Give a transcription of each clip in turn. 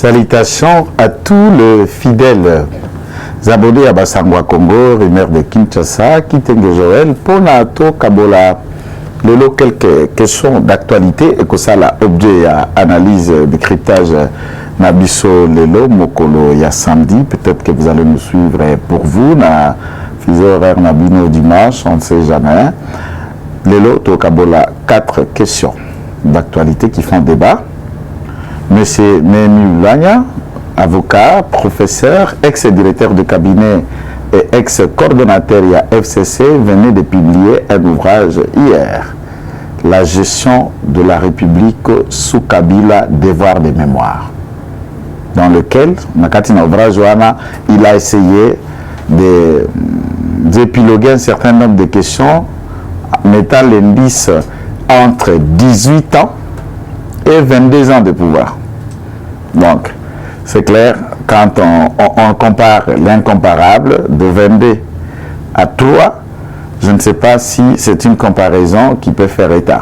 Salutations à tous les fidèles abonnés à Bassangwa Congo, rumeur de Kinshasa, Kitenge Joël, Ponato Kabola. Lelo, quelques questions d'actualité et que ça l'a objet à analyse, décryptage Nabiso Lelo, Mokolo ya samedi. Peut-être que vous allez nous suivre pour vous. Na fuseau horaire Nabino dimanche, on ne sait jamais. Lelo, Tokabola, 4 questions d'actualité qui font débat. Monsieur Némi Lanya, avocat, professeur, ex-directeur de cabinet et ex-coordonnateur à FCC, venait de publier un ouvrage hier, La gestion de la République sous Kabila, devoir de mémoire, dans lequel, il a essayé d'épiloguer un certain nombre de questions, mettant l'indice entre 18 ans et 22 ans de pouvoir. Donc, c'est clair, quand on compare l'incomparable de 22 à 3, je ne sais pas si c'est une comparaison qui peut faire état.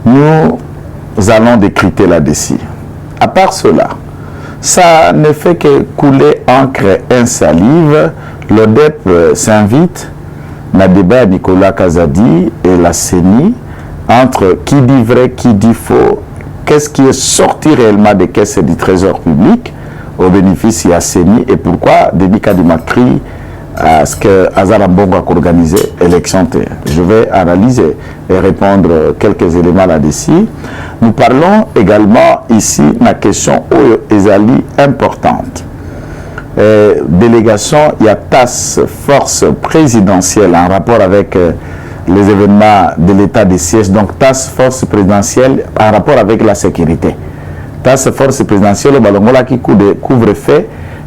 Nous allons décrypter là-dessus. À part cela, ça ne fait que couler encre et salive. L'ODEP s'invite dans le débat Nicolas Kazadi et la CENI entre qui dit vrai, qui dit faux. Qu'est-ce qui est sorti réellement des caisses du trésor public au bénéfice de la CENI et pourquoi Denis Kadimakri à ce que Azara Bongo a organisé l'élection. Je vais analyser et répondre quelques éléments là-dessus. Nous parlons également ici de la question Ezali importante. Délégation, il y a task force présidentielle en rapport avec les événements de l'état de siège, donc task force présidentielle en rapport avec la sécurité. Task force présidentielle, Balongola qui couvre-feu,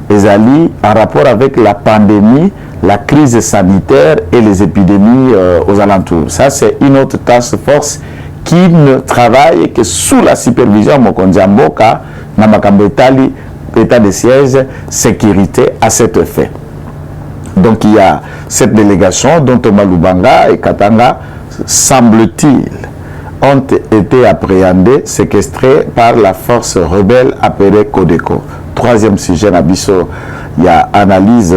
Ezali en rapport avec la pandémie, la crise sanitaire et les épidémies aux alentours. Ça, c'est une autre task force qui ne travaille que sous la supervision Mokondiamboka, Namakambetali, état de siège, sécurité à cet effet. Donc il y a cette délégation dont Thomas Lubanga et Katanga, semble-t-il, ont été appréhendés, séquestrés par la force rebelle appelée Codeco. Troisième sujet, Nabiso, il y a analyse,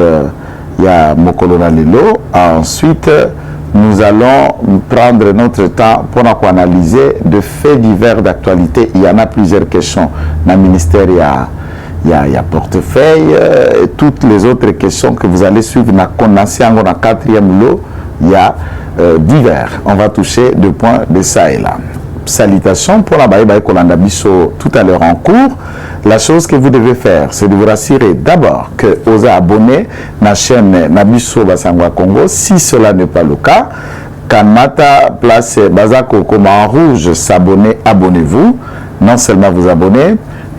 il y a Mokolona Lelo. Ensuite, nous allons prendre notre temps pour analyser de faits divers d'actualité. Il y en a plusieurs questions dans le ministère. Il y a portefeuille et toutes les autres questions que vous allez suivre dans le quatrième lot. Il y a divers. On va toucher 2 points de ça et là. Salutations pour la Baïbaï Kolandabiso tout à l'heure en cours. La chose que vous devez faire, c'est de vous rassurer d'abord que vous êtes abonné à la chaîne Nabiso Bassangwa Congo. Si cela n'est pas le cas, Kanmata place Bazako comme en rouge, s'abonner, abonnez-vous. Non seulement vous abonnez,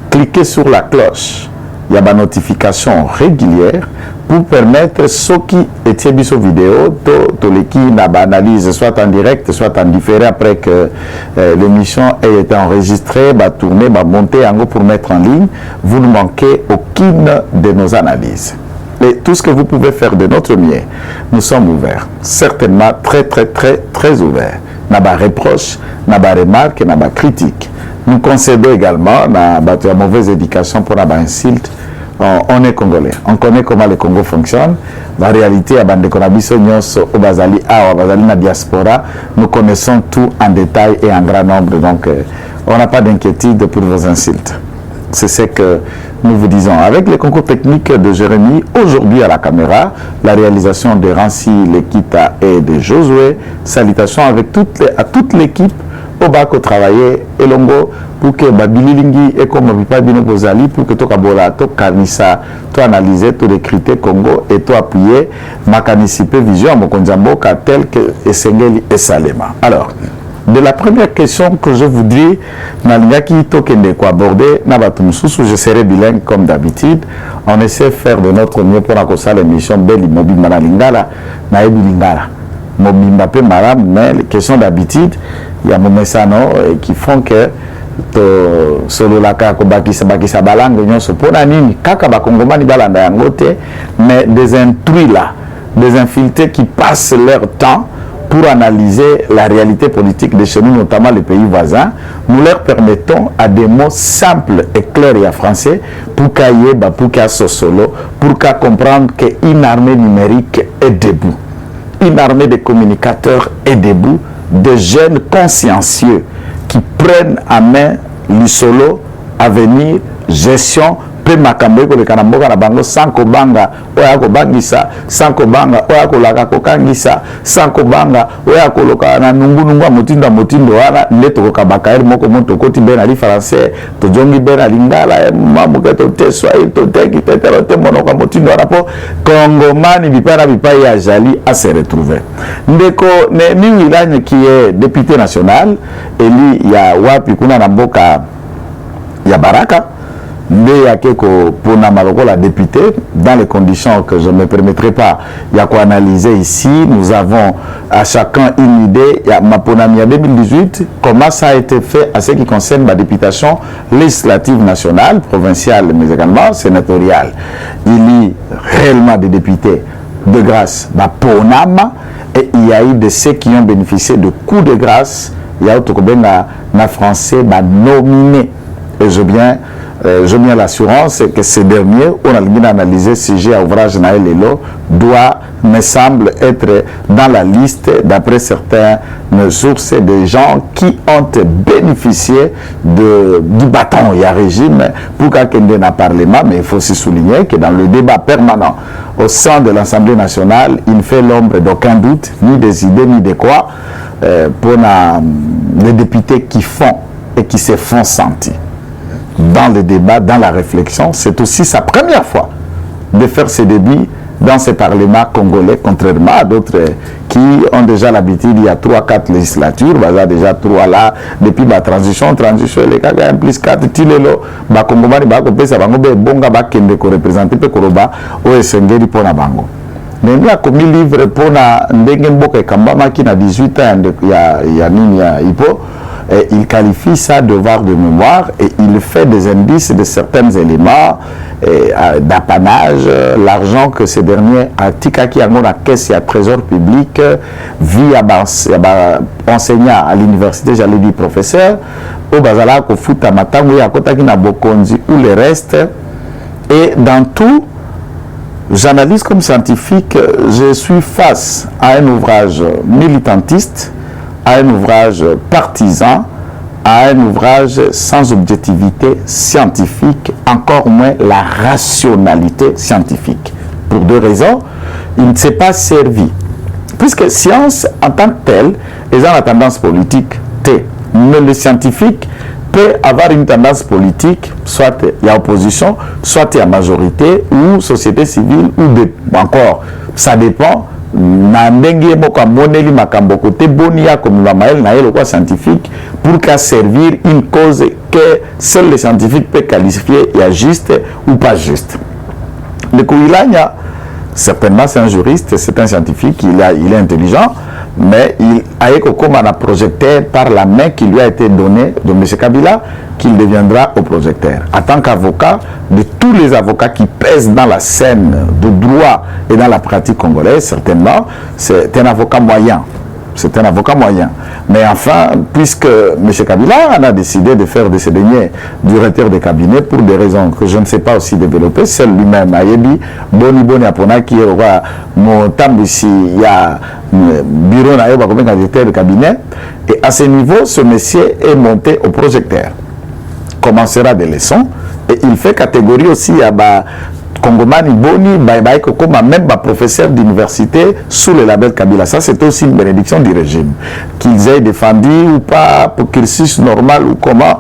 cliquez sur la cloche. Il y a des notifications régulières pour permettre ceux qui étaient sur vidéo, tous les qui n'analysent soit en direct, soit en différé après que l'émission ait été enregistrée, tournée, montée en haut pour mettre en ligne. Vous ne manquez aucune de nos analyses. Et tout ce que vous pouvez faire de notre mieux, nous sommes ouverts. Certainement très ouverts. N'a pas reproche, n'a pas remarque, n'a pas critique. Nous concédons également la mauvaise éducation pour la insulte. On est congolais. On connaît comment le Congo fonctionne. La réalité, la diaspora, nous connaissons tout en détail et en grand nombre. Donc, on n'a pas d'inquiétude pour vos insultes. C'est ce que nous vous disons. Avec les concours techniques de Jérémy, aujourd'hui à la caméra, la réalisation de Rancy, Lekita et de Josué. Salutations à toute l'équipe au bac au travailler et longo pour que Babililingi et comme pas bien Bozali pour que toi Kabola, toi Kanisa, toi analyser, toi décrypter Congo et toi appuyer ma caniciper vision mon konjambo tel que Esengeli et Salema. Alors, de la première question que je vous dis, Nalingaki Tokende ko aborder Nabatumsusu, je serai bilingue comme d'habitude. On essaie de faire de notre mieux pour accompagner l'émission Belle Immobile Manalingala, Naebi Lingala. Mobimba pe maram, mais les questions d'habitude, il y a des messages qui font que solo la ka ko bakisa balango nyonso pona nini kaka bakongomani balanda yango te, mais des intrus là, des infiltrés qui passent leur temps pour analyser la réalité politique de chez nous, notamment les pays voisins. Nous leur permettons à des mots simples et clairs et en français pour qu'à Yeba, pour qu'à Sosolo, pour qu'à comprendre qu'une armée numérique est debout. Une armée de communicateurs est debout, de jeunes consciencieux qui prennent à main l'isolo, avenir, gestion, pe makambo ko le kanamboka na bango sans kobanga oya ko bangisa sans kobanga oya ko laka ko kangisa sans kobanga oya ko loka na nungu motindo wana leto ko kabaka er moko monto koti ben ali français to jongi ben ali ngala mamu ka to te swahili to te ki petero te monoko motindo wana po Kongomani bipara bipai ya jali à se retrouver ndeko ne ni wilanya qui est député national eli ya wapi kuna na mboka ya Baraka mais il y a quelques pour la députée dans les conditions que je ne me permettrai pas il y a quoi analyser ici. Nous avons à chacun une idée. Il y a Maponami en 2018 comment ça a été fait à ce qui concerne la députation législative nationale, provinciale mais également sénatoriale. Il y a réellement des députés de grâce Maponama et il y a eu de ceux qui ont bénéficié de coups de grâce. Il y a autre na français nominé et je viens l'assurance que ces derniers, on a bien analysé ce sujet à ouvrage Naël Lelo, doit, me semble, être dans la liste, d'après certaines sources, des gens qui ont bénéficié du bâton et à régime pour quelqu'un d'un parlement. Mais il faut aussi souligner que dans le débat permanent au sein de l'Assemblée nationale, il ne fait l'ombre d'aucun doute, ni des idées, ni de quoi, pour les députés qui font et qui se font sentir dans le débat, dans la réflexion. C'est aussi sa première fois de faire ses débuts dans ce Parlement congolais, contrairement à d'autres qui ont déjà l'habitude, il y a 3-4 législatures, bah, déjà 3 là, depuis la transition, les cas 1 plus 4, Tilelo, bah, Congomani, bah, ça va bonga, bah, kende ko représenter, pe koroba, o esengeri pona bango. Mais il y a commis livre pour na ndenge mboka kambama qui na 18 ans, il y a nini ya ipo. Et il qualifie ça de devoir de mémoire et il fait des indices de certains éléments d'apanage, l'argent que ces derniers a tikaki à la caisse et à trésor public via enseignant à l'université, j'allais dire professeur, au Bazala, au Futa Matangu, à Kotaki Nabokonzi ou le reste. Et dans tout, j'analyse comme scientifique, je suis face à un ouvrage militantiste, à un ouvrage partisan, à un ouvrage sans objectivité scientifique, encore moins la rationalité scientifique. Pour 2 raisons, il ne s'est pas servi. Puisque science, en tant que telle, est dans la tendance politique T. Mais le scientifique peut avoir une tendance politique, soit il y a opposition, soit il y a majorité, ou société civile, ou encore, ça dépend. Na ndenge moka moneli makambo côté bonia comme la maël na le quoi scientifique pour qu'à servir une cause que seul les scientifiques peut qualifier et juste ou pas juste. Le Kouilanya, certainement c'est un juriste, c'est un scientifique, il est intelligent, mais il a été comme un projecteur par la main qui lui a été donnée de M. Kabila, qu'il deviendra au projecteur. En tant qu'avocat, de tous les avocats qui pèsent dans la scène de droit et dans la pratique congolaise, certainement, c'est un avocat moyen. C'est un avocat moyen. Mais enfin, puisque M. Kabila en a décidé de faire de ce dernier directeur de cabinet pour des raisons que je ne sais pas aussi développer, seul lui-même a dit, Boni Apona qui est au roi, mon ici, il y a bureau comme directeur de cabinet, et à ce niveau, ce monsieur est monté au projecteur. Commencera des leçons, et il fait catégorie aussi à Kongomani Boni, comme même professeur d'université sous le label Kabila. Ça, c'est aussi une bénédiction du régime. Qu'ils aient défendu ou pas, pour cursus normal ou comment,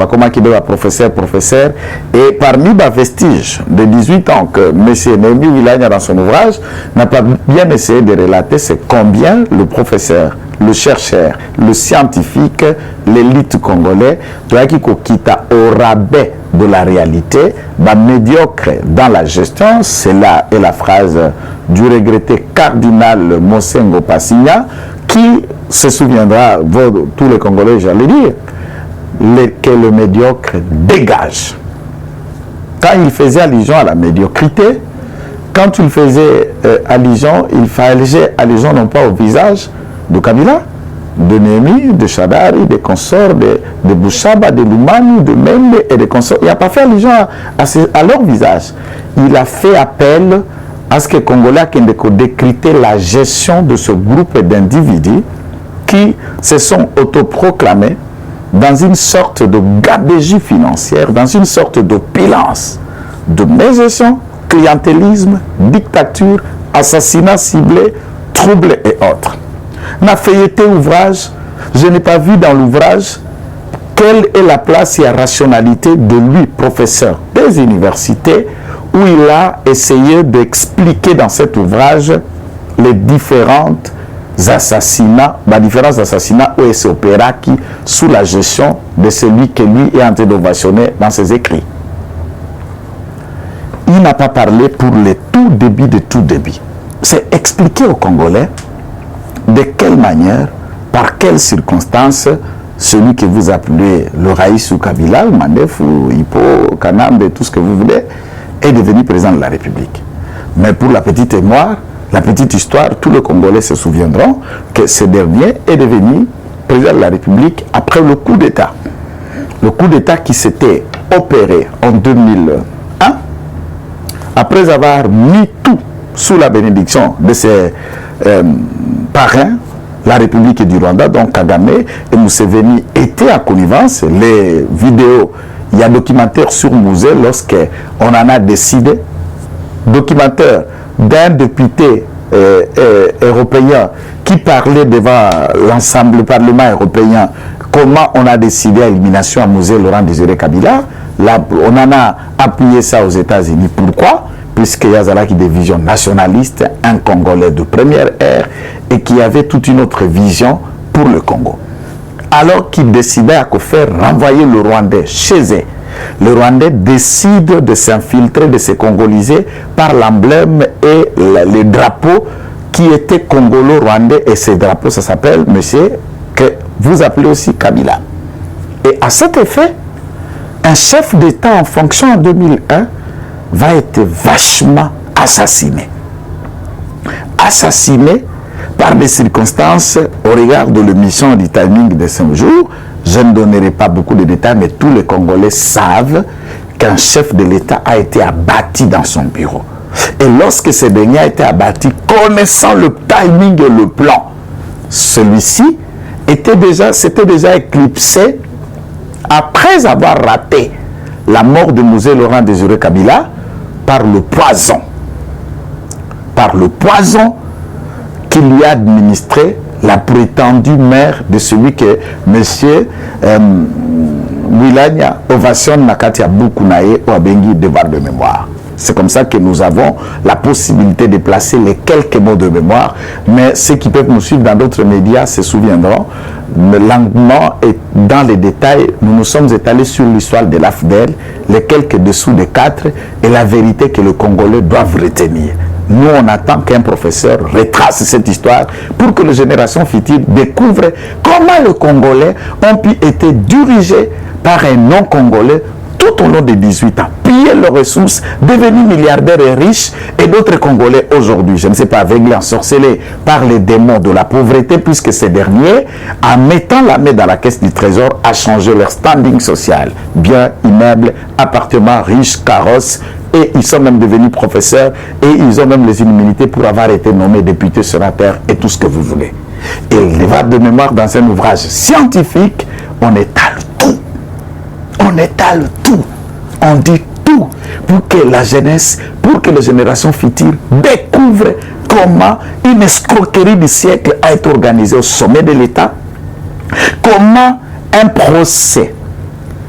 comment qu'il est professeur. Et parmi les vestiges de 18 ans que M. Némi Wilanya dans son ouvrage n'a pas bien essayé de relater, c'est combien le professeur, le chercheur, le scientifique, l'élite congolais, qui quitta au rabais de la réalité, médiocre dans la gestion. C'est là est la phrase du regretté cardinal Mosengo Passigna, qui se souviendra, tous les Congolais, j'allais dire, que le médiocre dégage. Quand il faisait allusion à la médiocrité, quand il faisait allusion, il fallait allusion non pas au visage, de Kabila, de Némi, de Chadari, des consorts, de Bouchaba, de Lumani, de Mende et des consorts. Il n'a pas fait allusion à leur visage. Il a fait appel à ce que les Congolais ont décrypté la gestion de ce groupe d'individus qui se sont autoproclamés dans une sorte de gabegie financière, dans une sorte d'opulence, de mégestion, clientélisme, dictature, assassinat ciblé, troubles et autres. N'a feuilleté ouvrage, je n'ai pas vu dans l'ouvrage quelle est la place et la rationalité de lui, professeur des universités, où il a essayé d'expliquer dans cet ouvrage les différents assassinats où il s'opéra qui sous la gestion de celui que lui est en train d'ovationner dans ses écrits. Il n'a pas parlé pour le tout début. C'est expliquer aux Congolais de quelle manière, par quelles circonstances, celui que vous appelez le Raïs ou Kabila, ou Mandef ou Hippo, Kanambe, tout ce que vous voulez, est devenu président de la République. Mais pour la petite mémoire, la petite histoire, tous les Congolais se souviendront que ce dernier est devenu président de la République après le coup d'État. Le coup d'État qui s'était opéré en 2001, après avoir mis tout sous la bénédiction de ses parrains, la République du Rwanda, donc Kagame et Museveni étaient en connivence. Les vidéos, il y a un documentaire sur Musée lorsqu'on en a décidé, documentaire d'un député européen qui parlait devant l'ensemble du Parlement européen comment on a décidé à l'élimination à Musée Laurent Désiré Kabila. Là, on en a appuyé ça aux États-Unis. Pourquoi? Puisqu'il y a des visions nationalistes, un Congolais de première ère et qui avait toute une autre vision pour le Congo. Alors qu'il décidait à faire renvoyer le Rwandais chez eux, le Rwandais décide de s'infiltrer, de se congoliser par l'emblème et les drapeaux qui étaient congolo-rwandais. Et ces drapeaux, ça s'appelle, monsieur, que vous appelez aussi Kabila. Et à cet effet, un chef d'État en fonction en 2001 va être vachement assassiné. Assassiné par des circonstances au regard de l'émission du timing de 5 jours. Je ne donnerai pas beaucoup de détails, mais tous les Congolais savent qu'un chef de l'État a été abattu dans son bureau. Et lorsque ce dernier a été abattu, connaissant le timing et le plan, celui-ci s'était déjà éclipsé après avoir raté la mort de Musée Laurent Désiré Kabila par le poison. Par le poison qu'il lui a administré la prétendue mère de celui que M. Wilanya Ovation Nakatia Bukunaye ou Abengi devoir de mémoire. C'est comme ça que nous avons la possibilité de placer les quelques mots de mémoire, mais ceux qui peuvent nous suivre dans d'autres médias se souviendront, longuement et dans les détails, nous nous sommes étalés sur l'histoire de l'AFDEL, les quelques dessous des 4 et la vérité que les Congolais doivent retenir. Nous, on attend qu'un professeur retrace cette histoire pour que les générations futures découvrent comment les Congolais ont pu être dirigés par un non-Congolais tout au long des 18 ans, piller leurs ressources, devenir milliardaires et riches, et d'autres Congolais aujourd'hui, je ne sais pas, aveuglés, ensorcelés par les démons de la pauvreté, puisque ces derniers, en mettant la main dans la caisse du trésor, a changé leur standing social. Biens, immeubles, appartements, riches, carrosses, et ils sont même devenus professeurs, et ils ont même les immunités pour avoir été nommés députés, sénateurs, et tout ce que vous voulez. Et le devoir de mémoire dans un ouvrage scientifique, on étale tout. On étale tout, on dit tout pour que la jeunesse, pour que les générations futures découvrent comment une escroquerie du siècle a été organisée au sommet de l'État, comment un procès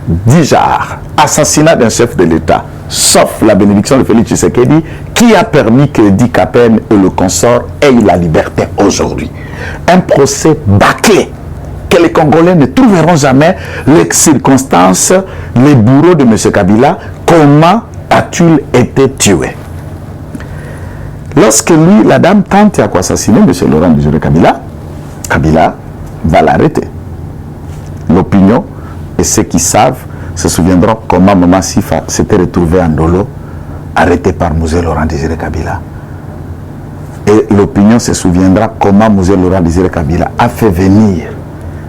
du genre, assassinat d'un chef de l'État, sauf la bénédiction de Félix Tshisekedi, qui a permis que Dick Apen et le consort aient la liberté aujourd'hui. Un procès bâclé, que les Congolais ne trouveront jamais les circonstances, les bourreaux de M. Kabila, comment a-t-il été tué? Lorsque lui, la dame tente à assassiner M. Laurent Désiré Kabila, Kabila va l'arrêter. L'opinion et ceux qui savent se souviendront comment Maman Sifa s'était retrouvé en Dolo, arrêté par M. Laurent Désiré Kabila. Et l'opinion se souviendra comment Mosé Laurent Désiré Kabila a fait venir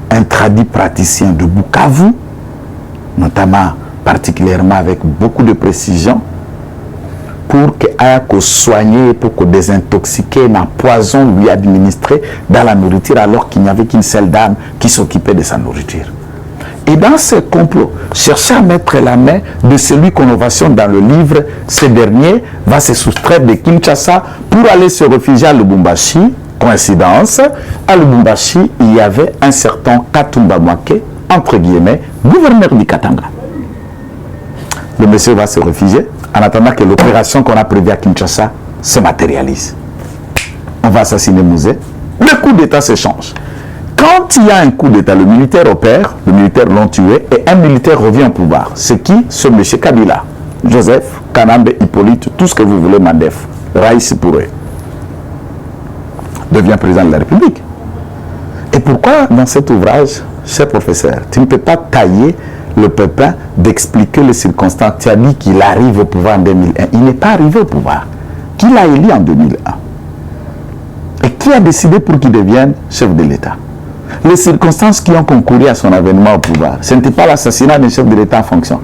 un tradit praticien de Bukavu, notamment particulièrement avec beaucoup de précision, pour qu'il soigner, pour que désintoxiquer, un poison lui administré dans la nourriture alors qu'il n'y avait qu'une seule dame qui s'occupait de sa nourriture. Et dans ce complot, chercher à mettre la main de celui qu'on ovationne dans le livre, ce dernier va se soustraire de Kinshasa pour aller se réfugier à Lubumbashi. Coïncidence, à Lubumbashi, il y avait un certain Katumba Mwake, entre guillemets, gouverneur du Katanga. Le monsieur va se réfugier en attendant que l'opération qu'on a prévue à Kinshasa se matérialise. On va assassiner Mosé. Le coup d'État se change. Quand il y a un coup d'État, le militaire opère, le militaire l'ont tué et un militaire revient au pouvoir. C'est qui? Ce monsieur Kabila. Joseph, Kanambe, Hippolyte, tout ce que vous voulez, Mandef. Raïs pour eux. Devient président de la République. Et pourquoi dans cet ouvrage, cher professeur, tu ne peux pas tailler le pépin d'expliquer les circonstances? Tu as dit qu'il arrive au pouvoir en 2001. Il n'est pas arrivé au pouvoir. Qui l'a élu en 2001? Et qui a décidé pour qu'il devienne chef de l'État? Les circonstances qui ont concouru à son avènement au pouvoir, ce n'était pas l'assassinat d'un chef de l'État en fonction.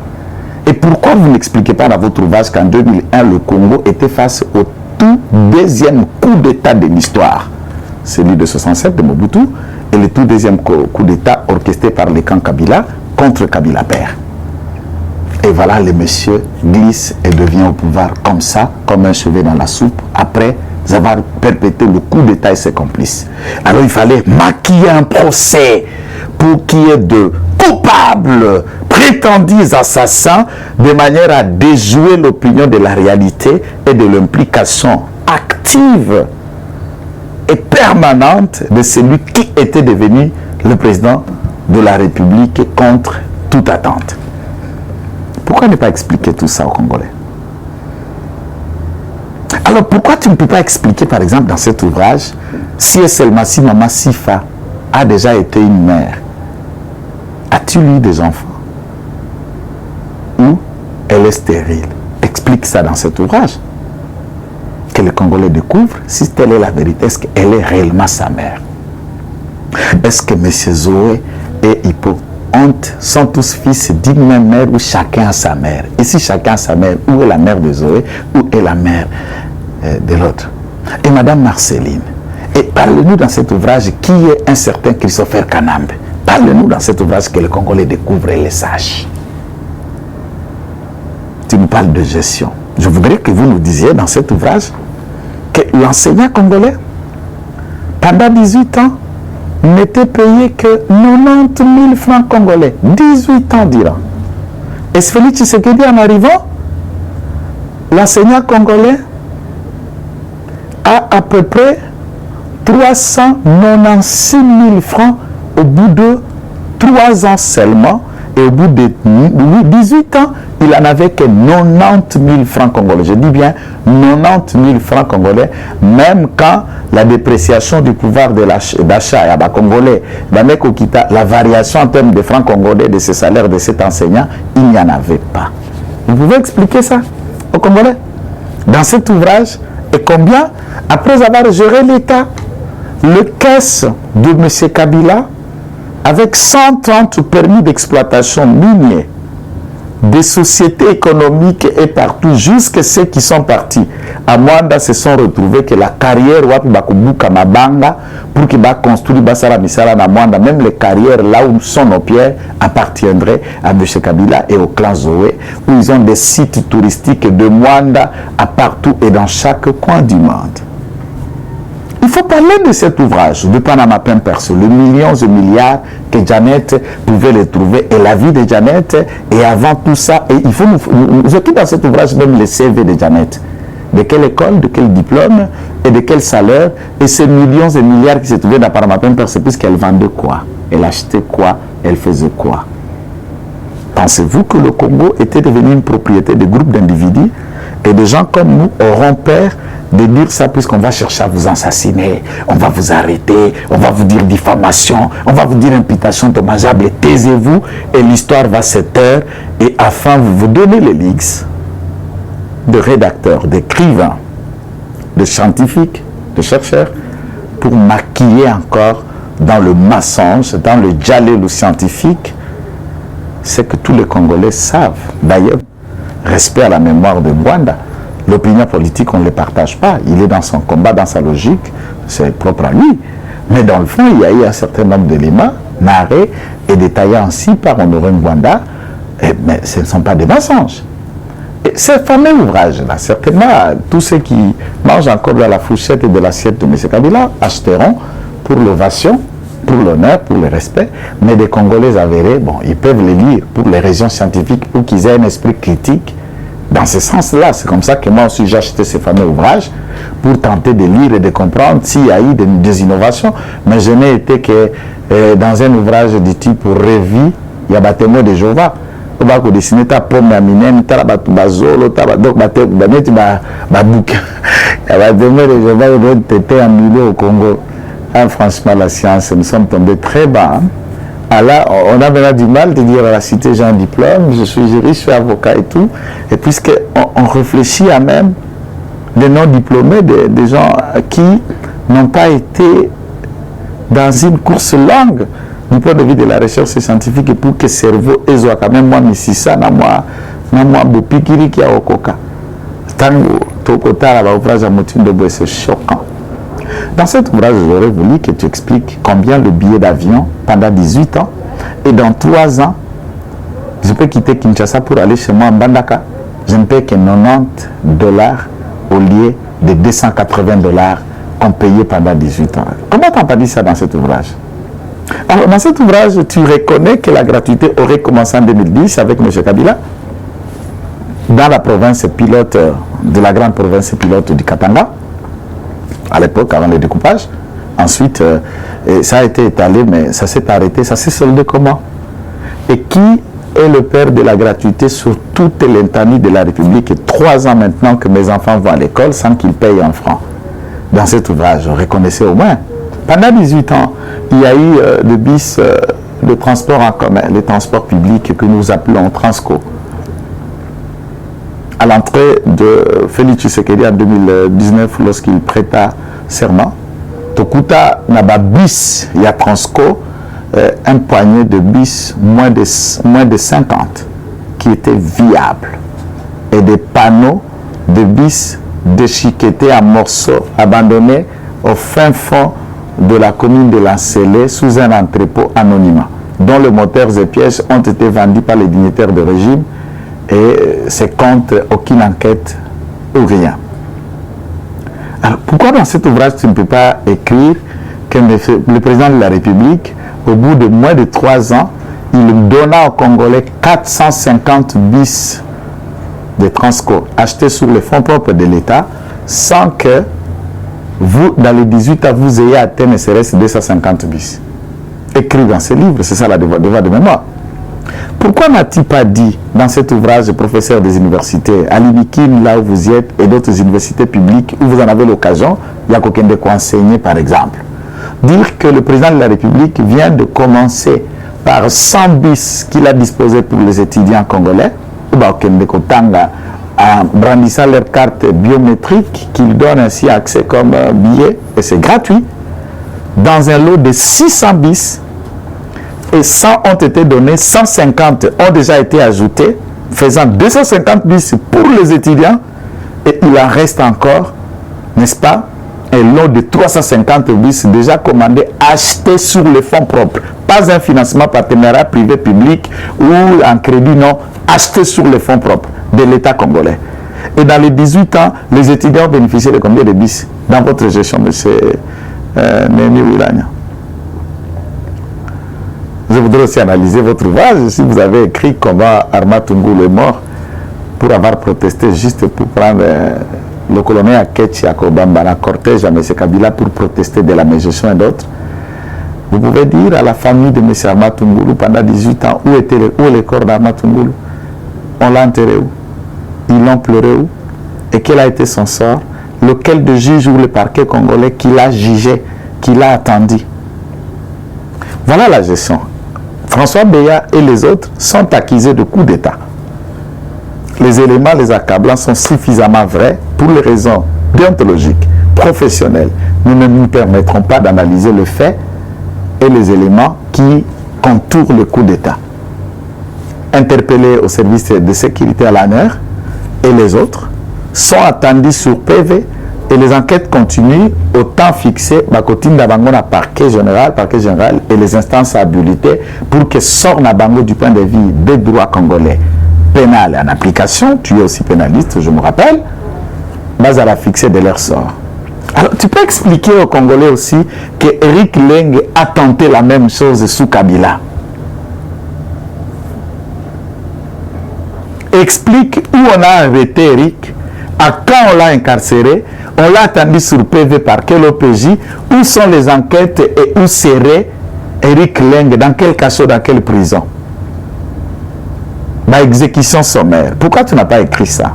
Et pourquoi vous n'expliquez pas dans votre ouvrage qu'en 2001, le Congo était face au tout deuxième coup d'État de l'histoire, celui de 67 de Mobutu, et le tout deuxième coup d'État orchestré par les camps Kabila contre Kabila père. Et voilà, le monsieur glisse et devient au pouvoir comme ça, comme un cheveu dans la soupe, après avoir perpétré le coup d'État et ses complices. Alors il fallait maquiller un procès pour qu'il y ait de coupables, prétendus assassins, de manière à déjouer l'opinion de la réalité et de l'implication active et permanente de celui qui était devenu le président de la République contre toute attente. Pourquoi ne pas expliquer tout ça aux Congolais? Alors pourquoi tu ne peux pas expliquer par exemple dans cet ouvrage si et seulement si Maman Sifa a déjà été une mère? As-tu eu des enfants? Ou elle est stérile? Explique ça dans cet ouvrage. Que les Congolais découvrent si telle est la vérité. Est-ce qu'elle est réellement sa mère? Est-ce que M. Zoé et Hippo sont tous fils d'une même mère ou chacun a sa mère? Et si chacun a sa mère, où est la mère de Zoé? Où est la mère de l'autre? Et Madame Marceline, et parle-nous dans cet ouvrage qui est un certain Christopher Kanambe. Parle-nous dans cet ouvrage que les Congolais découvrent et les sachent. Tu nous parles de gestion. Je voudrais que vous nous disiez dans cet ouvrage que l'enseignant congolais, pendant 18 ans, n'était payé que 90 000 francs congolais. 18 ans durant. Et Félix Tshisekedi, en arrivant, l'enseignant congolais a à peu près 396 000 francs au bout de 3 ans seulement. Et au bout de 18 ans, il n'en avait que 90 000 francs congolais. Je dis bien 90 000 francs congolais, même quand la dépréciation du pouvoir d'achat et à congolais, la variation en termes de francs congolais de ce salaire de cet enseignant, il n'y en avait pas. Vous pouvez expliquer ça aux Congolais dans cet ouvrage? Et combien, après avoir géré l'État, le caisse de M. Kabila, avec 130 permis d'exploitation miniers, des sociétés économiques et partout, jusqu'à ceux qui sont partis à Mwanda se sont retrouvés que la carrière wapi bakubuka mabanga pour qu'ils va construire basara misala na Mwanda, même les carrières là où sont nos pierres appartiendraient à M. Kabila et au clan Zoé, où ils ont des sites touristiques de Mwanda à partout et dans chaque coin du monde. Il faut parler de cet ouvrage de Panama Papers, les millions et milliards que Janet pouvait les trouver et la vie de Janet. Et avant tout ça, et il faut nous occuper dans cet ouvrage même les CV de Janet. De quelle école, de quel diplôme et de quel salaire. Et ces millions et milliards qui se trouvaient dans Panama Papers, puisqu'elle vendait quoi? Elle achetait quoi? Elle faisait quoi? Pensez-vous que le Congo était devenu une propriété de groupes d'individus et des gens comme nous auront peur de dire ça puisqu'on va chercher à vous assassiner, on va vous arrêter, on va vous dire diffamation, on va vous dire imputation dommageable et taisez-vous et l'histoire va se taire et afin de vous donner les leaks de rédacteurs, d'écrivains, de scientifiques, de chercheurs pour maquiller encore dans le mensonge, dans le djalelu scientifique, c'est que tous les Congolais savent. D'ailleurs, respect à la mémoire de Bwanda, l'opinion politique, on ne le partage pas. Il est dans son combat, dans sa logique, c'est propre à lui. Mais dans le fond, il y a eu un certain nombre d'éléments, narrés et détaillés ainsi par Honoré Bwanda, mais ce ne sont pas des mensonges. Et ce fameux ouvrage-là, certainement, tous ceux qui mangent encore de la fourchette et de l'assiette de M. Kabila achèteront pour l'ovation, pour l'honneur, pour le respect, mais des Congolais avérés, bon, ils peuvent les lire pour les raisons scientifiques ou qu'ils aient un esprit critique. Dans ce sens-là, c'est comme ça que moi aussi j'ai acheté ce fameux ouvrage pour tenter de lire et de comprendre s'il y a eu des innovations, mais je n'ai été que dans un ouvrage du type Révi, il y a des témoins de Jéhovah. On va dessiner ta pomme à minen, ta bazolo, ta donc ba bouquin. Il y a des témoins de Jéhovah qui ont été annulés au Congo. Ah, franchement, la science, nous sommes tombés très bas. Hein. Ah là, on a maintenant du mal de dire à la cité, j'ai un diplôme, je suis juriste, je suis avocat et tout. Et puisqu'on réfléchit à même des non-diplômés, des gens qui n'ont pas été dans une course longue du point de vue de la recherche scientifique et pour que le cerveau soit quand même moi, Mississa, moi, Bopikiri qui a au coca. Tango, Tokota, la ouvrage à Moutine de Bois, c'est choquant. Dans cet ouvrage, j'aurais voulu que tu expliques combien le billet d'avion pendant 18 ans et dans 3 ans, je peux quitter Kinshasa pour aller chez moi en Bandaka. Je ne paie que $90 au lieu de $280 qu'on payait pendant 18 ans. Comment tu n'as pas dit ça dans cet ouvrage? Alors, dans cet ouvrage, tu reconnais que la gratuité aurait commencé en 2010 avec M. Kabila dans la province pilote, de la grande province pilote du Katanga, à l'époque, avant le découpage. Ensuite, ça a été étalé, mais ça s'est arrêté. Ça s'est soldé comment? Et qui est le père de la gratuité sur toute l'étendue de la République? Et 3 ans maintenant que mes enfants vont à l'école sans qu'ils payent un franc. Dans cet ouvrage, reconnaissez au moins. Pendant 18 ans, il y a eu le bus de transport en commun, les transports publics que nous appelons Transco. À l'entrée de Félix Tshisekedi en 2019, lorsqu'il prêta serment, Tokuta n'a pas bus, il y a Transco, un poignet de bus moins de 50 qui étaient viables et des panneaux de bus déchiquetés en morceaux abandonnés au fin fond de la commune de Lancélé sous un entrepôt anonymat dont les moteurs et pièces ont été vendus par les dignitaires de régime et c'est contre aucune enquête ou rien. Alors pourquoi dans cet ouvrage tu ne peux pas écrire que le président de la République, au bout de moins de 3 ans, il donna aux Congolais 450 bus de Transco achetés sur les fonds propres de l'État sans que vous, dans les 18 ans, vous ayez atteint ne serait-ce 250 bus. Écrit dans ce livre, c'est ça la devoir de mémoire. Pourquoi n'a-t-il pas dit dans cet ouvrage, professeur des universités, à l'Inikin, là où vous y êtes, et d'autres universités publiques où vous en avez l'occasion, il y a quelqu'un de quoi enseigner par exemple, dire que le président de la République vient de commencer par 100 bus qu'il a disposés pour les étudiants congolais, en brandissant leur carte biométrique, qu'ils donnent ainsi accès comme billet, et c'est gratuit, dans un lot de 600 bis, et 100 ont été donnés, 150 ont déjà été ajoutés, faisant 250 bis pour les étudiants, et il en reste encore, n'est-ce pas, un lot de 350 bis déjà commandés, achetés sur les fonds propres. Pas un financement partenariat privé-public ou un crédit, non, acheté sur les fonds propres de l'État congolais. Et dans les 18 ans, les étudiants ont bénéficié de combien de bis dans votre gestion, M. Némi Oulania? Je voudrais aussi analyser votre ouvrage. Si vous avez écrit comment Arma Tungulu est mort pour avoir protesté juste pour prendre le colonel Akechi Akobamba, la cortège à M. Kabila pour protester de la mégestion et d'autres, vous pouvez dire à la famille de M. Arma Tungulu pendant 18 ans où est le corps d'Arma Tungulu? On l'a enterré où? Ils l'ont pleuré où? Et quel a été son sort? Lequel de juge ou le parquet congolais qui l'a jugé, qui l'a attendu? Voilà la gestion. François Beya et les autres sont accusés de coup d'État. Les éléments les accablants sont suffisamment vrais pour les raisons déontologiques, professionnels, nous ne nous permettrons pas d'analyser le fait et les éléments qui entourent le coup d'État. Interpellés au service de sécurité à l'ANER et les autres sont attendus sur PV et les enquêtes continuent au temps fixé parquet général et les instances habilitées pour que sortent na bango du point de vue des droits congolais pénal en application. Tu es aussi pénaliste, je me rappelle. Bazara fixé de leur sort. Alors tu peux expliquer aux Congolais aussi que Eric Leng a tenté la même chose sous Kabila. Explique où on a arrêté Eric, à quand on l'a incarcéré, on l'a attendu sur PV par quel OPJ, où sont les enquêtes et où serait Eric Leng, dans quel cachot, dans quelle prison. Ma exécution sommaire. Pourquoi tu n'as pas écrit ça?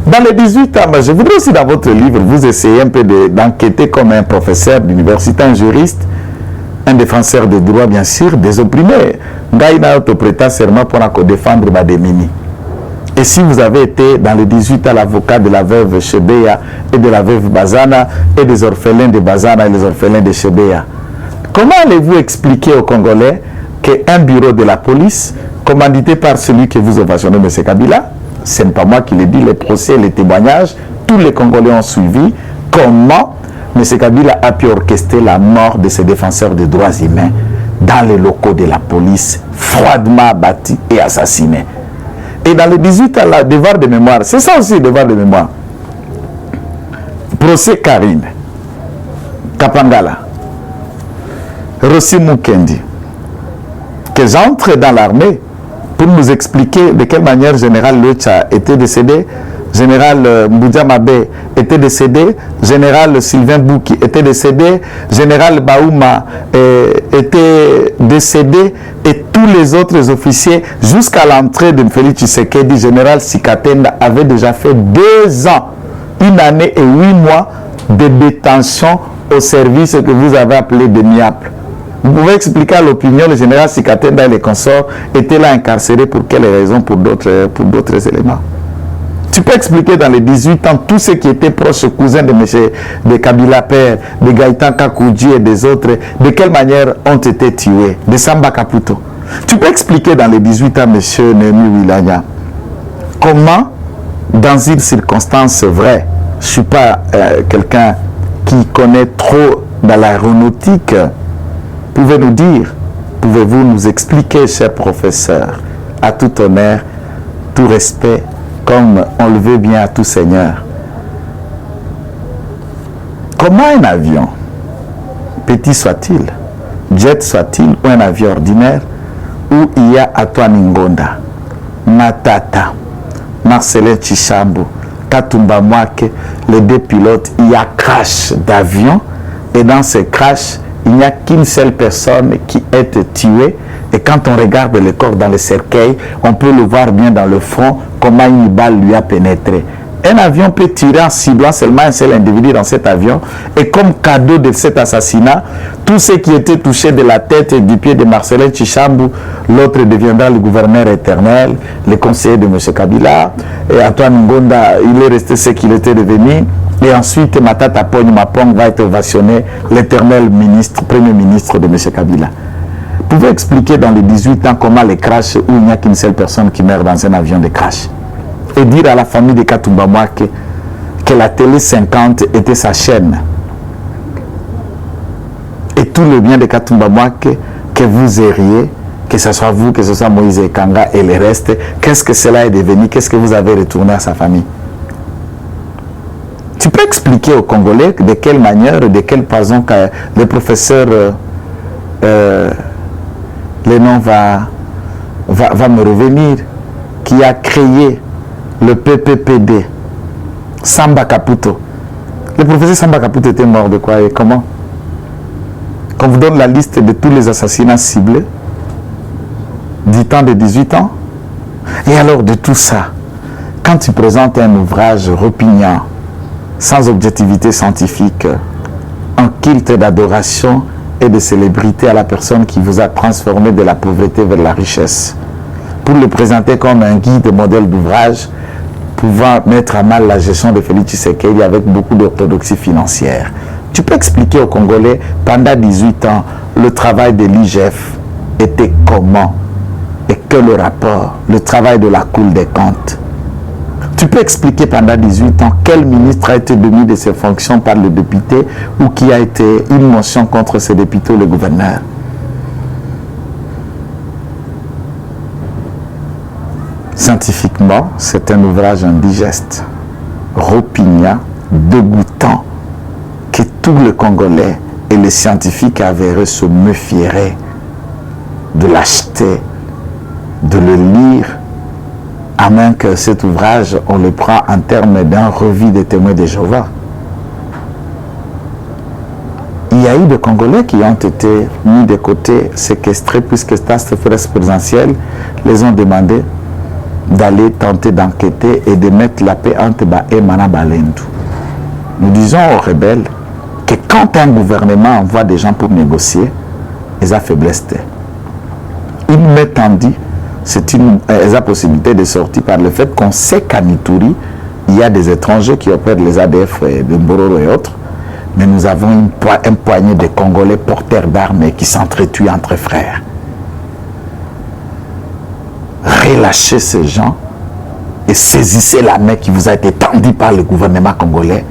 Dans les 18 ans, je voudrais aussi dans votre livre, vous essayez un peu d'enquêter comme un professeur d'université, un juriste, un défenseur des droits, bien sûr, des opprimés. Gaïna autoprêta serment pour défendre Bademini. Et si vous avez été dans les 18 ans l'avocat de la veuve Chebeya et de la veuve Bazana et des orphelins de Bazana et les orphelins de Chebeya, comment allez-vous expliquer aux Congolais qu'un bureau de la police, commandité par celui que vous ovationnez, M. Kabila, ce n'est pas moi qui l'ai dit, les procès, les témoignages, tous les Congolais ont suivi comment M. Kabila a pu orchestrer la mort de ses défenseurs des droits humains dans les locaux de la police, froidement abattus et assassinés. Et dans les 18 ans, là, devoir de mémoire, c'est ça aussi, devoir de mémoire. Procès Karine, Kapangala, Rossi Mukendi, que j'entre dans l'armée pour nous expliquer de quelle manière Général Lecha était décédé, Général Mboudia Mabé était décédé, Général Sylvain Bouki était décédé, Général Baouma était décédé et tous les autres officiers jusqu'à l'entrée de Félix Tshisekedi, Général Sikatenda avait déjà fait 2 ans, 1 année et 8 mois de détention au service que vous avez appelé de Niaples. Vous pouvez expliquer à l'opinion, le général Sikatenda et les consorts étaient là incarcérés pour quelles raisons, pour d'autres éléments. Tu peux expliquer dans les 18 ans tous ceux qui étaient proches cousins de Kabila Père, de Gaïtan Kakoudji et des autres, de quelle manière ont été tués, de Samba Kaputo. Tu peux expliquer dans les 18 ans, M. Némi Wilanya, comment, dans une circonstance vraie, je ne suis pas quelqu'un qui connaît trop dans l'aéronautique, pouvez-nous dire, pouvez-vous nous expliquer, cher professeur, à tout honneur, tout respect, comme on le veut bien à tout seigneur, comment un avion, petit soit-il, jet soit-il, ou un avion ordinaire, où il y a Antoine Ngonda, Matata, Marcelin Tchishambo, Katumba Mwake, les 2 pilotes, il y a crash d'avion, et dans ces crashs, il n'y a qu'une seule personne qui est tuée. Et quand on regarde le corps dans le cercueil, on peut le voir bien dans le front, comment une balle lui a pénétré. Un avion peut tirer en ciblant seulement un seul individu dans cet avion. Et comme cadeau de cet assassinat, tous ceux qui étaient touchés de la tête et du pied de Marcelin Tchishambo, l'autre deviendra le gouverneur éternel, le conseiller de M. Kabila. Et Antoine Ngonda, il est resté ce qu'il était devenu. Et ensuite, Matata Pogne Mapong va être ovationné l'éternel ministre, premier ministre de M. Kabila. Vous pouvez expliquer dans les 18 ans comment les crashs où il n'y a qu'une seule personne qui meurt dans un avion de crash. Et dire à la famille de Katumba Mwake que la télé 50 était sa chaîne. Et tout le bien de Katumba Mwake, que vous erriez, que ce soit vous, que ce soit Moïse Kanga et le reste, qu'est-ce que cela est devenu, qu'est-ce que vous avez retourné à sa famille? Tu peux expliquer aux Congolais de quelle manière, de quelle façon que le professeur le nom va me revenir, qui a créé le PPPD, Samba Kaputo. Le professeur Samba Kaputo était mort de quoi et comment? Qu'on vous donne la liste de tous les assassinats ciblés du temps de 18 ans. Et alors de tout ça, quand tu présentes un ouvrage repugnant, sans objectivité scientifique, un culte d'adoration et de célébrité à la personne qui vous a transformé de la pauvreté vers la richesse, pour le présenter comme un guide modèle d'ouvrage, pouvant mettre à mal la gestion de Félix Tshisekedi avec beaucoup d'orthodoxie financière. Tu peux expliquer aux Congolais, pendant 18 ans, le travail de l'IGF était comment? Et que le rapport, le travail de la Cour des comptes. Tu peux expliquer pendant 18 ans quel ministre a été démis de ses fonctions par le député ou qui a été une motion contre ce député ou le gouverneur? Scientifiquement, c'est un ouvrage indigeste, repugnant, dégoûtant, que tous les Congolais et les scientifiques avérés se méfieraient de l'acheter, de le lire, à moins que cet ouvrage, on le prend en termes d'un revue des témoins de Jéhovah. Il y a eu des Congolais qui ont été mis de côté, séquestrés, puisque cette force présidentielle les ont demandé d'aller tenter d'enquêter et de mettre la paix entre Ba et Manabalendu. Nous disons aux rebelles que quand un gouvernement envoie des gens pour négocier, ils ont faiblesse. Ils m'ont dit c'est la possibilité de sortir par le fait qu'on sait qu'à Ituri, il y a des étrangers qui opèrent les ADF de Mbororo et autres, mais nous avons un poignet de Congolais porteurs d'armes qui s'entretuent entre frères. Relâchez ces gens et saisissez la main qui vous a été tendue par le gouvernement congolais.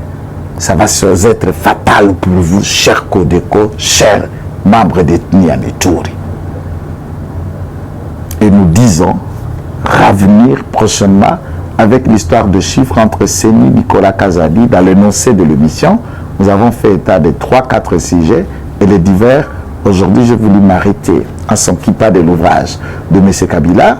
Ça va être fatal pour vous, chers Codeco, chers membres d'ethnie en Ituri. Et nous disons revenir prochainement avec l'histoire de chiffres entre Séni, Nicolas Kazadi dans l'énoncé de l'émission. Nous avons fait état de 3-4 sujets et les divers. Aujourd'hui, j'ai voulu m'arrêter en s'occupant de l'ouvrage de M. Kabila,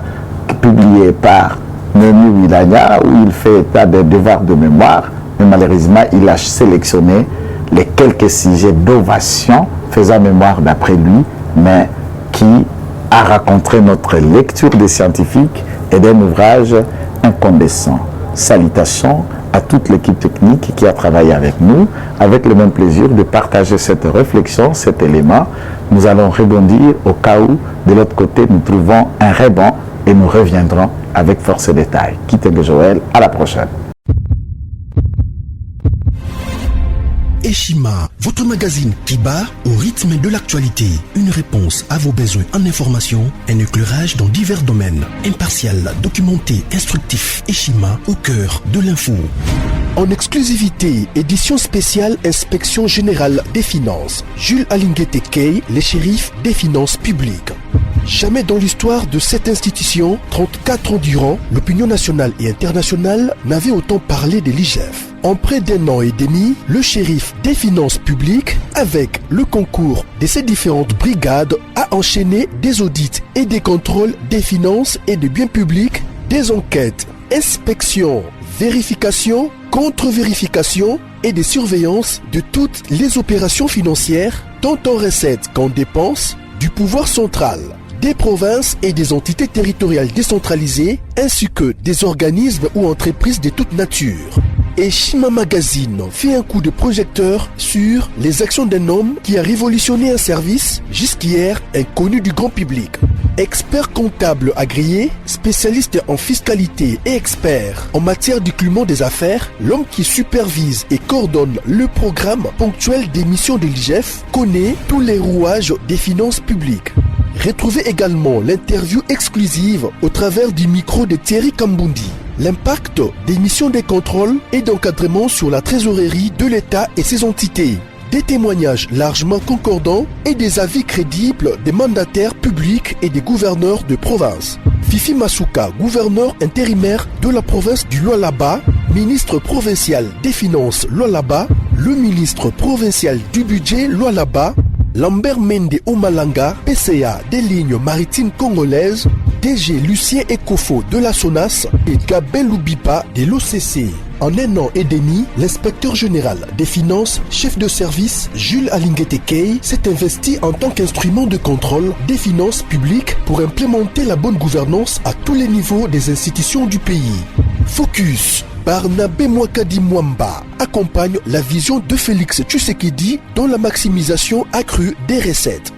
publié par Nemi Wilanya, où il fait état des devoirs de mémoire. Mais malheureusement, il a sélectionné les quelques sujets d'ovation faisant mémoire d'après lui, mais qui a rencontré notre lecture des scientifiques et d'un ouvrage incandescent. Salutations à toute l'équipe technique qui a travaillé avec nous, avec le même plaisir de partager cette réflexion, cet élément. Nous allons rebondir au cas où, de l'autre côté, nous trouvons un rebond et nous reviendrons avec force et détail. Quittez le Joël, à la prochaine. Eshima, votre magazine qui bat au rythme de l'actualité. Une réponse à vos besoins en information, un éclairage dans divers domaines. Impartial, documenté, instructif. Eshima, au cœur de l'info. En exclusivité, édition spéciale Inspection Générale des Finances. Jules Alinguete Key, les shérifs des finances publiques. Jamais dans l'histoire de cette institution, 34 ans durant, l'opinion nationale et internationale n'avait autant parlé de l'IGF. En près d'un an et demi, le shérif des finances publiques, avec le concours de ses différentes brigades, a enchaîné des audits et des contrôles des finances et des biens publics, des enquêtes, inspections, vérifications, contre-vérifications et des surveillances de toutes les opérations financières, tant en recettes qu'en dépenses, du pouvoir central, des provinces et des entités territoriales décentralisées, ainsi que des organismes ou entreprises de toute nature. Et Shima Magazine fait un coup de projecteur sur les actions d'un homme qui a révolutionné un service jusqu'hier inconnu du grand public. Expert comptable agréé, spécialiste en fiscalité et expert en matière d'écoulement des affaires, l'homme qui supervise et coordonne le programme ponctuel des missions de l'IGF connaît tous les rouages des finances publiques. Retrouvez également l'interview exclusive au travers du micro de Thierry Kambundi. L'impact des missions de contrôle et d'encadrement sur la trésorerie de l'État et ses entités. Des témoignages largement concordants et des avis crédibles des mandataires publics et des gouverneurs de province. Fifi Masuka, gouverneur intérimaire de la province du Lualaba, ministre provincial des Finances Lualaba, le ministre provincial du budget Lualaba, Lambert Mende Omalanga, PCA des lignes maritimes congolaises, DG Lucien Ekofo de la SONAS et Gabel Loubipa de l'OCC. En un an et demi, l'inspecteur général des finances, chef de service Jules Alinguete Key, s'est investi en tant qu'instrument de contrôle des finances publiques pour implémenter la bonne gouvernance à tous les niveaux des institutions du pays. Focus. Barnabé Mwakadi Mwamba accompagne la vision de Félix Tshisekedi dans la maximisation accrue des recettes.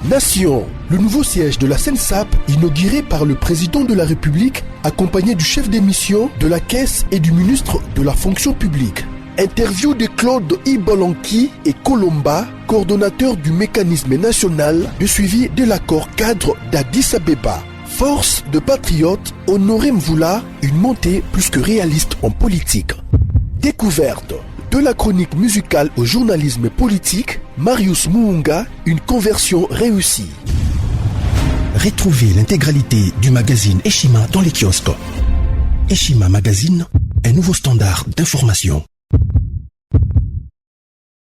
Nation, le nouveau siège de la SENSAP, inauguré par le président de la République, accompagné du chef des missions, de la Caisse et du ministre de la Fonction publique. Interview de Claude Ibolanki et Colomba, coordonnateur du mécanisme national de suivi de l'accord cadre d'Addis Abeba. Force de patriotes, Honoré Mvula, une montée plus que réaliste en politique. Découverte. De la chronique musicale au journalisme politique, Marius Muunga, une conversion réussie. Retrouvez l'intégralité du magazine Eshima dans les kiosques. Eshima Magazine, un nouveau standard d'information.